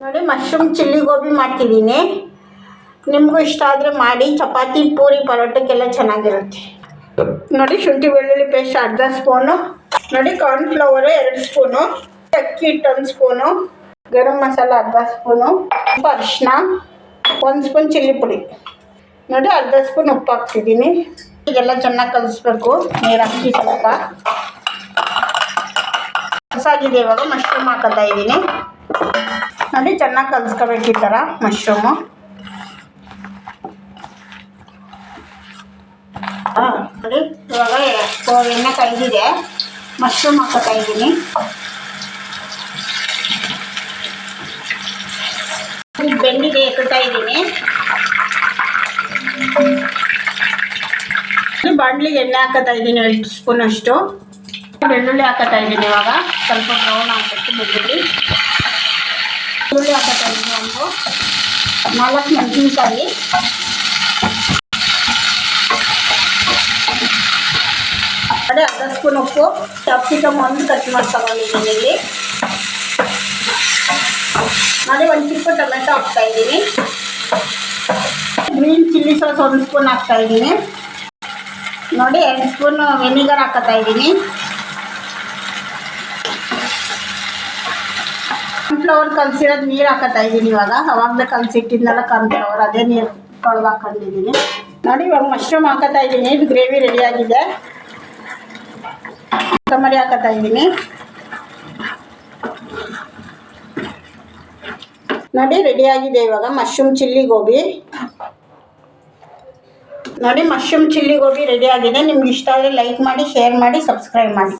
ನೋಡಿ mushroom chilli gobi ಮಾಡ್ತಿದ್ದೀನಿ. ನಿಮಗೂ ಇಷ್ಟ ಆದರೆ ಮಾಡಿ. ಚಪಾತಿ ಪೂರಿ ಪರೋಟಕ್ಕೆಲ್ಲ ಚೆನ್ನಾಗಿರುತ್ತೆ. ನೋಡಿ ಶುಂಠಿ ಬೆಳ್ಳುಳ್ಳಿ ಪೇಸ್ಟ್ ಅರ್ಧ ಸ್ಪೂನು. ನೋಡಿ ಕಾರ್ನ್ಫ್ಲವರು 2 ಸ್ಪೂನು, ಅಕ್ಕಿ ಹಿಟ್ಟು 1 ಸ್ಪೂನು, ಗರಂ ಮಸಾಲ ಅರ್ಧ ಸ್ಪೂನು, ಅರಿಶಿನ 1 ಸ್ಪೂನ್ ಚಿಲ್ಲಿ ಪುಡಿ. ನೋಡಿ ಅರ್ಧ ಸ್ಪೂನ್ ಉಪ್ಪು ಹಾಕ್ತಿದ್ದೀನಿ. ಇದೆಲ್ಲ ಚೆನ್ನಾಗಿ ಕಲಿಸ್ಬೇಕು. ನೀರು ಹಾಕಿ ಸ್ವಲ್ಪ ಕಲಸಾಗಿದೆ. ಇವಾಗ ಮಶ್ರೂಮ್ ಹಾಕೋತಾ ಇದ್ದೀನಿ. ನೋಡಿ ಚೆನ್ನಾಗಿ ಕಲಿಸ್ಕೋಬೇಕು ಈ ಥರ ಮಶ್ರೂಮು. ನೋಡಿ ಇವಾಗ ಎಣ್ಣೆ ಕಾಯ್ದಿದೆ, ಮಶ್ರೂಮ್ ಹಾಕೋತಾ ಇದ್ದೀನಿ. ಬೆಂಡಿಗೆ ಎತ್ತಾ ಇದ್ದೀನಿ. ಬಾಣಲಿಗೆ ಎಣ್ಣೆ ಹಾಕೋತಾ ಇದ್ದೀನಿ 2 ಸ್ಪೂನ್ ಅಷ್ಟು. ಬೆಳ್ಳುಳ್ಳಿ ಹಾಕೋತಾ ಇದ್ದೀನಿ. ಇವಾಗ ಸ್ವಲ್ಪ ಬ್ರೌನ್ ಹಾಕಬೇಕು. ಬೆಳ್ಳುಳ್ಳಿ ಹಾಕೋತಾ ಇದ್ದೀನಿ. 4 ಮೆಣಸಿನ್ಕಾಯಿ, ಅದೇ ಅರ್ಧ ಸ್ಪೂನ್ ಉಪ್ಪು, ಕ್ಯಾಪ್ಸಿಕಮ್ 1 ಕಟ್ ಮಾಡಿ ತಗೊಂಡಿದ್ದೀನಿ ಇಲ್ಲಿ. ನೋಡಿ 1 ಚಿಕ್ಕ ಟೊಮೆಟೊ ಹಾಕ್ತಾಯಿದ್ದೀನಿ. ಗ್ರೀನ್ ಚಿಲ್ಲಿ ಸಾಸ್ 1 ಸ್ಪೂನ್ ಹಾಕ್ತಾಯಿದ್ದೀನಿ. ನೋಡಿ 2 ಸ್ಪೂನ್ ವೆನಿಗರ್ ಹಾಕೋತಾ ಇದ್ದೀನಿ. ಕಾರ್ನ್ಫ್ಲವರ್ ಕಲಸಿರೋದು ನೀರು ಹಾಕೋತಾ ಇದ್ದೀನಿ. ಇವಾಗ ಅವಾಗಲೇ ಕಲಸಿಟ್ಟಿದ್ನಲ್ಲ ಕಾರ್ನ್ಫ್ಲವರ್, ಅದೇ ನೀರು ತೊಳೆದು ಹಾಕೊಂಡಿದ್ದೀನಿ. ನೋಡಿ ಇವಾಗ ಮಶ್ರೂಮ್ ಹಾಕೋತಾ ಇದ್ದೀನಿ. ಇದು ಗ್ರೇವಿ ರೆಡಿಯಾಗಿದೆ. ಕೊತ್ತಂಬರಿ ಹಾಕೋತಾ ಇದ್ದೀನಿ. ನೋಡಿ ರೆಡಿಯಾಗಿದೆ ಇವಾಗ ಮಶ್ರೂಮ್ ಚಿಲ್ಲಿ ಗೋಬಿ. ನೋಡಿ ಮಶ್ರೂಮ್ ಚಿಲ್ಲಿ ಗೋಬಿ ರೆಡಿಯಾಗಿದೆ. ನಿಮ್ಗೆ ಇಷ್ಟ ಆದರೆ ಲೈಕ್ ಮಾಡಿ, ಶೇರ್ ಮಾಡಿ, ಸಬ್ಸ್ಕ್ರೈಬ್ ಮಾಡಿ.